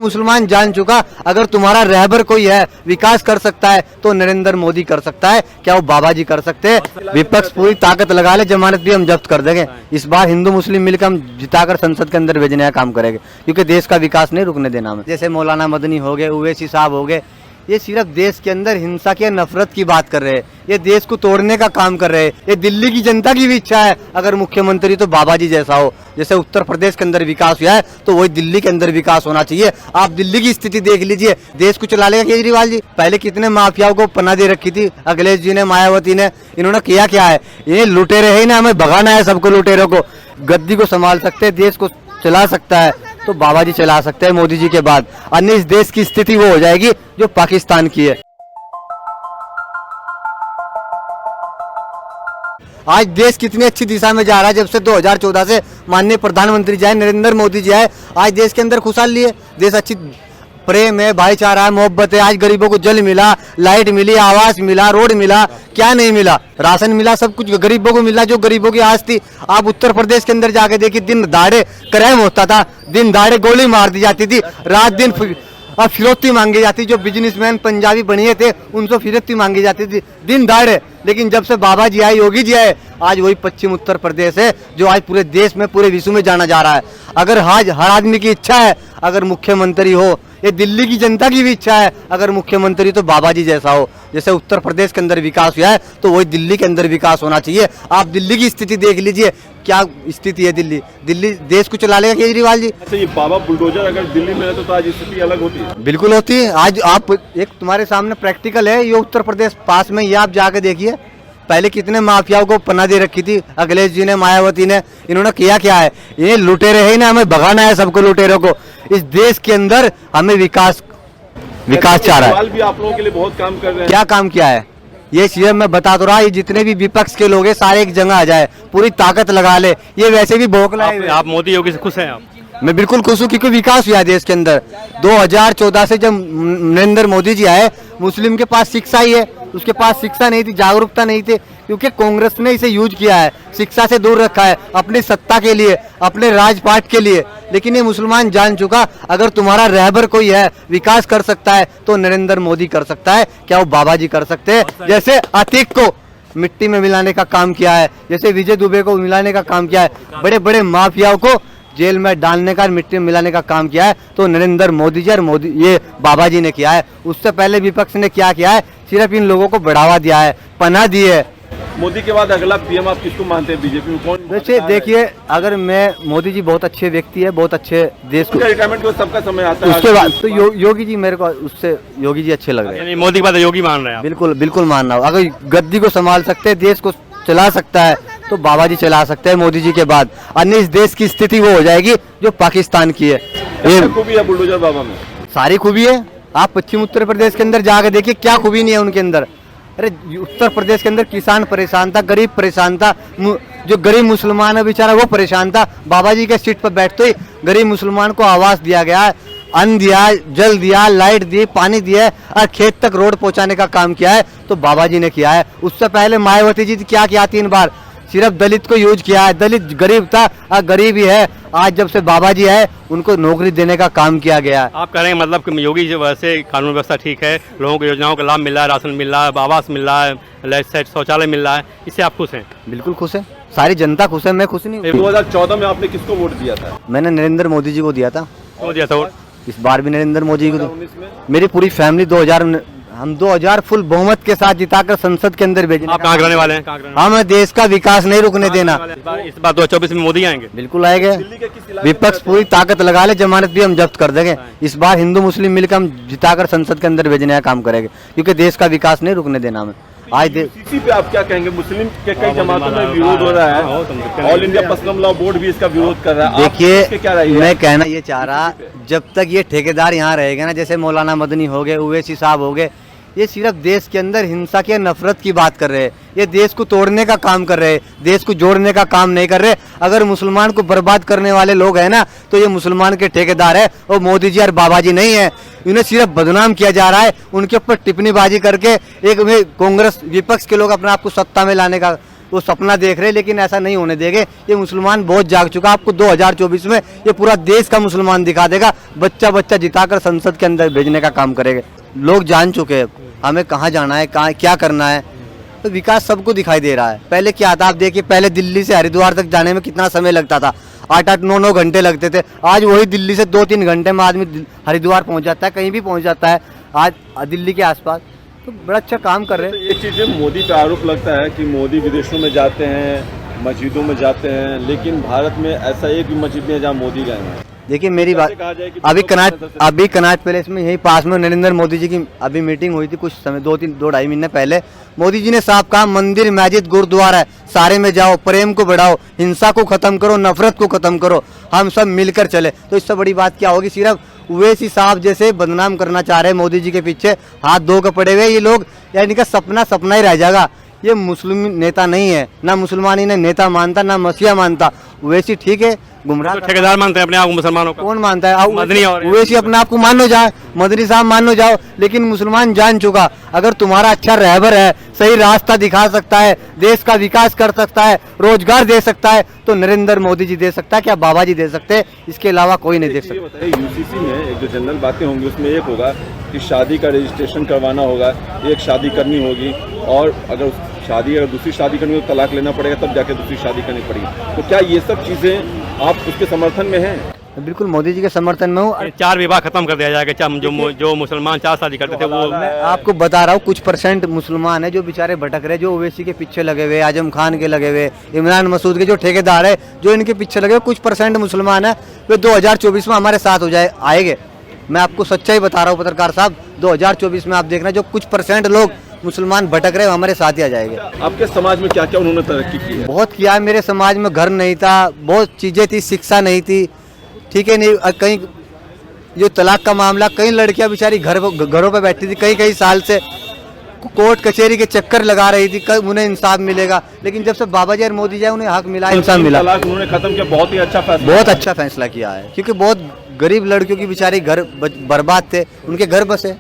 मुसलमान जान चुका, अगर तुम्हारा रहबर कोई है विकास कर सकता है तो नरेंद्र मोदी कर सकता है, क्या वो बाबा जी कर सकते हैं? विपक्ष पूरी ताकत लगा ले, जमानत भी हम जब्त कर देंगे। इस बार हिंदू मुस्लिम मिलकर हम जिताकर संसद के अंदर भेजने का काम करेंगे, क्योंकि देश का विकास नहीं रुकने देना हमें। जैसे मौलाना मदनी हो गए, ओवैसी साहब हो गए, ये सिर्फ देश के अंदर हिंसा की नफरत की बात कर रहे हैं, ये देश को तोड़ने का काम कर रहे हैं। ये दिल्ली की जनता की भी इच्छा है अगर मुख्यमंत्री तो बाबा जी जैसा हो। जैसे उत्तर प्रदेश के अंदर विकास हुआ है तो वही दिल्ली के अंदर विकास होना चाहिए। आप दिल्ली की स्थिति देख लीजिए, देश को चला लेगा केजरीवाल जी। पहले कितने माफियाओं को पनाह दे रखी थी अखिलेश जी ने, मायावती ने, इन्होंने किया क्या है? ये लुटेरे है ना, हमें भगाना है सबको, लुटेरों को। गद्दी को संभाल सकते हैं, देश को चला सकता है तो बाबा जी चला सकते हैं मोदी जी के बाद, अन्य इस देश की स्थिति वो हो जाएगी जो पाकिस्तान की है। आज देश कितनी अच्छी दिशा में जा रहा है, जब से 2014 से माननीय प्रधानमंत्री जी आए, नरेंद्र मोदी जी आए, आज देश के अंदर खुशहाली है। देश अच्छी प्रेम है, भाईचारा है, मोहब्बत है। आज गरीबों को जल मिला, लाइट मिली, आवास मिला, रोड मिला, क्या नहीं मिला? राशन मिला, सब कुछ गरीबों को मिला जो गरीबों की आस थी। आप उत्तर प्रदेश के अंदर जाके देखिए, दिन दाड़े क्राइम होता था, दिन दाड़े गोली मार दी जाती थी, रात दिन अब फिरौती मांगी जाती। जो बिजनेसमैन पंजाबी बनिए थे उनसे फिरौती मांगी जाती थी दिन दाड़े। लेकिन जब से बाबा जी आए, योगी जी आए, आज वही पश्चिम उत्तर प्रदेश है जो आज पूरे देश में, पूरे विश्व में जाना जा रहा है। अगर आज हर आदमी की इच्छा है अगर मुख्यमंत्री हो, ये दिल्ली की जनता की भी इच्छा है अगर मुख्यमंत्री तो बाबा जी जैसा हो। जैसे उत्तर प्रदेश के अंदर विकास हुआ है तो वही दिल्ली के अंदर विकास होना चाहिए। आप दिल्ली की स्थिति देख लीजिए, क्या स्थिति है दिल्ली देश को चला लेगा केजरीवाल जी। अच्छा, ये बाबा बुलडोजर अगर दिल्ली में रहते तो आज स्थिति अलग होती है? बिल्कुल होती है। आज आप एक तुम्हारे सामने प्रैक्टिकल है, ये उत्तर प्रदेश पास में, ये आप जाके देखिए, पहले कितने माफियाओं को पनाह दे रखी थी अखिलेश जी ने, मायावती ने, इन्होंने किया क्या है? ये लुटेरे है ना, हमें भगाना है सबको, लुटेरों को। इस देश के अंदर हमें विकास चाह रहा है। भी आप लोगों के लिए बहुत काम कर रहे हैं। क्या काम किया है? ये सीएम मैं बता तो रहा, ये जितने भी विपक्ष के लोग हैं सारे एक जगह आ जाए, पूरी ताकत लगा ले। ये वैसे भी भोकला है। आप मोदी योगी से खुश हैं? आप? मैं बिल्कुल खुश हूँ, क्योंकि विकास हुआ है देश के अंदर। 2014 से जब नरेंद्र मोदी जी आए, मुस्लिम के पास शिक्षा ही है, उसके पास शिक्षा नहीं थी, जागरूकता नहीं थी, क्योंकि कांग्रेस ने इसे यूज किया है, शिक्षा से दूर रखा है अपनी सत्ता के लिए, अपने राजपाट के लिए। लेकिन ये मुसलमान जान चुका, अगर तुम्हारा रहबर कोई है विकास कर सकता है तो नरेंद्र मोदी कर सकता है, क्या वो बाबा जी कर सकते हैं? जैसे अतीक को मिट्टी में मिलाने का काम किया है, जैसे विजय दुबे को मिलाने का काम किया है, बड़े बड़े माफियाओं को जेल में डालने का, मिट्टी में मिलाने का काम किया है, तो नरेंद्र मोदी जी और ये बाबा जी ने किया है। उससे पहले विपक्ष ने क्या किया है? सिर्फ इन लोगों को बढ़ावा दिया है, पनाह दी है। मोदी के बाद अगला पीएम आप किसको मानते हैं? बीजेपी में कौन? वैसे देखिए, अगर मैं, मोदी जी बहुत अच्छे व्यक्ति है, बहुत अच्छे देश को, रिटायरमेंट को सबका समय आता है, उसके बाद तो योगी जी, मेरे को उससे योगी जी अच्छे लग रहे हैं। मोदी के बाद योगी मान रहे हैं? बिल्कुल बिल्कुल मान रहा हूँ। अगर गद्दी को संभाल सकते हैं, देश को चला सकता है तो बाबा जी चला सकते हैं मोदी जी के बाद, अन्य इस देश की स्थिति वो हो जाएगी जो पाकिस्तान की है। ये खूबी है बुलडोजर बाबा में, सारी खूबी है। आप पश्चिम उत्तर प्रदेश के अंदर जाकर देखिए, क्या खूबी नहीं है उनके अंदर। अरे उत्तर प्रदेश के अंदर किसान परेशान था, गरीब परेशान था, जो गरीब मुसलमान है बेचारा वो परेशान था। बाबा जी के सीट पर बैठते ही गरीब मुसलमान को आवास दिया गया है, अन्न दिया, जल दिया, लाइट दी, पानी दिया और खेत तक रोड पहुंचाने का काम किया है तो बाबा जी ने किया है। उससे पहले मायावती जी क्या किया? 3 बार सिर्फ दलित को यूज किया है। दलित गरीब था और गरीब ही है। आज जब से बाबा जी आए, उनको नौकरी देने का काम किया गया है। आप कह रहे हैं मतलब कि योगी जो वैसे कानून व्यवस्था ठीक है, लोगों को योजनाओं का लाभ मिल रहा है, राशन मिल रहा है, आवास मिल रहा है, लाइट सेट शौचालय मिल रहा है, इससे आप खुश हैं? बिल्कुल खुश है, सारी जनता खुश है, मैं खुश नहीं हूँ। 2014 में आपने किसको वोट दिया था? मैंने नरेंद्र मोदी जी को दिया था। क्यों दिया था वोट? इस बार भी नरेंद्र मोदी को। मेरी पूरी फैमिली 2000 फुल बहुमत के साथ जिताकर संसद के अंदर भेजना। आप कहाँ रहने वाले हैं? हमें देश का विकास नहीं रुकने देना। इस बार 2024 में मोदी आएंगे? बिल्कुल आएंगे। विपक्ष पूरी ताकत लगा ले, जमानत भी हम जब्त कर देंगे। इस बार हिंदू मुस्लिम मिलकर हम जिताकर संसद के अंदर भेजने का काम करेंगे, क्योंकि देश का विकास नहीं रुकने देना हमें। आज इसी पे आप क्या कहेंगे? मुस्लिम के कई जमातों में विरोध हो रहा है, ऑल इंडिया पस्लम लॉ बोर्ड भी इसका विरोध कर रहा है। देखिए, मैं कहना ये चाह रहा, जब तक ये ठेकेदार यहाँ रहेगा ना, जैसे मौलाना मदनी हो गए, ओवैसी साहब हो गए, ये सिर्फ देश के अंदर हिंसा की नफरत की बात कर रहे हैं। ये देश को तोड़ने का काम कर रहे हैं, देश को जोड़ने का काम नहीं कर रहे। अगर मुसलमान को बर्बाद करने वाले लोग हैं ना, तो ये मुसलमान के ठेकेदार है, और मोदी जी और बाबा जी नहीं है। इन्हें सिर्फ बदनाम किया जा रहा है, उनके ऊपर टिप्पणीबाजी करके एक कांग्रेस विपक्ष के लोग अपने आप को सत्ता में लाने का वो सपना देख रहे हैं, लेकिन ऐसा नहीं होने देंगे। ये मुसलमान बहुत जाग चुका, आपको 2024 में ये पूरा देश का मुसलमान दिखा देगा। बच्चा बच्चा जिताकर संसद के अंदर भेजने का काम करेंगे। लोग जान चुके हैं हमें कहाँ जाना है, कहाँ क्या करना है। तो विकास सबको दिखाई दे रहा है। पहले क्या था, आप देखिए, पहले दिल्ली से हरिद्वार तक जाने में कितना समय लगता था, 8-8, 9-9 घंटे लगते थे। आज वही दिल्ली से 2-3 घंटे में आदमी हरिद्वार पहुंच जाता है, कहीं भी पहुंच जाता है आज दिल्ली के आसपास। तो बड़ा अच्छा काम कर रहे हैं। ये चीज़ें मोदी पे आरोप लगता है कि मोदी विदेशों में जाते हैं, मस्जिदों में जाते हैं, लेकिन भारत में ऐसा एक भी मस्जिद नहीं है जहाँ मोदी गए हैं। देखिए मेरी बात, अभी कनाट पैलेस में यही पास में नरेंद्र मोदी जी की अभी मीटिंग हुई थी कुछ समय 2-2-2.5 महीने पहले। मोदी जी ने साफ कहा, मंदिर मस्जिद गुरुद्वारा है, सारे में जाओ, प्रेम को बढ़ाओ, हिंसा को खत्म करो, नफरत को खत्म करो, हम सब मिलकर चले। तो इससे बड़ी बात क्या होगी। सिर्फ उवैसी साहब जैसे बदनाम करना चाह रहे हैं मोदी जी के पीछे हाथ धो के पड़े हुए ये लोग, या इनका सपना ही रह जाएगा। ये मुस्लिम नेता नहीं है, ना मुसलमान इन्हें नेता मानता, ना मसीहा मानता। उवैसी ठीक है, गुमराह तो ठेकेदार मानते हैं अपने आप को मुसलमानों का। कौन मानता है? मदनी और उवैसी अपने आप को मान लो जाए, मदनी साहब मान लो जाओ, लेकिन मुसलमान जान चुका, अगर तुम्हारा अच्छा रहबर है, सही रास्ता दिखा सकता है, देश का विकास कर सकता है, रोजगार दे सकता है, तो नरेंद्र मोदी जी दे सकता है, क्या बाबा जी दे सकते हैं, इसके अलावा कोई नहीं दे सकता। बताइए, यूसीसी में एक जो जनरल बातें होंगी उसमें एक होगा कि शादी का रजिस्ट्रेशन करवाना होगा, एक शादी करनी होगी, और अगर दूसरी शादी करनी हो तो तलाक लेना पड़ेगा, तब जाके दूसरी शादी करनी पड़ेगी। तो क्या ये सब चीजें आप उसके समर्थन में हैं? बिल्कुल मोदी जी के समर्थन में हूँ। 4 विवाह खत्म कर दिया जाएगा। जो मुसलमान 4 शादी करते थे वो मैं आपको बता रहा हूँ, कुछ % मुसलमान है जो बेचारे भटक रहे, जो ओवैसी के पीछे लगे हुए, आजम खान के लगे हुए, इमरान मसूद के जो ठेकेदार है, जो इनके पीछे लगे हुए, कुछ % मुसलमान है, वे 2024 में हमारे साथ हो जाए आएंगे। मैं आपको सच्चाई बता रहा हूँ पत्रकार साहब, 2024 में आप देखना जो कुछ % लोग मुसलमान भटक रहे हमारे साथ ही आ जाएंगे। आपके समाज में क्या क्या उन्होंने तरक्की की है? बहुत किया है। मेरे समाज में घर नहीं था, बहुत चीज़ें थी, शिक्षा नहीं थी, ठीक है नहीं, कहीं जो तलाक का मामला, कई लड़कियां बेचारी घरों पे बैठी थी कई साल से, कोर्ट कचहरी के चक्कर लगा रही थी, कब उन्हें इंसाफ मिलेगा। लेकिन जब से बाबा जी और मोदी जी उन्हें हक मिला, इंसाफ मिला। तलाक उन्होंने खत्म किया, बहुत ही अच्छा फैसला, बहुत अच्छा फैसला किया है, क्योंकि बहुत गरीब लड़कियों की बेचारी घर बर्बाद थे, उनके घर बसे।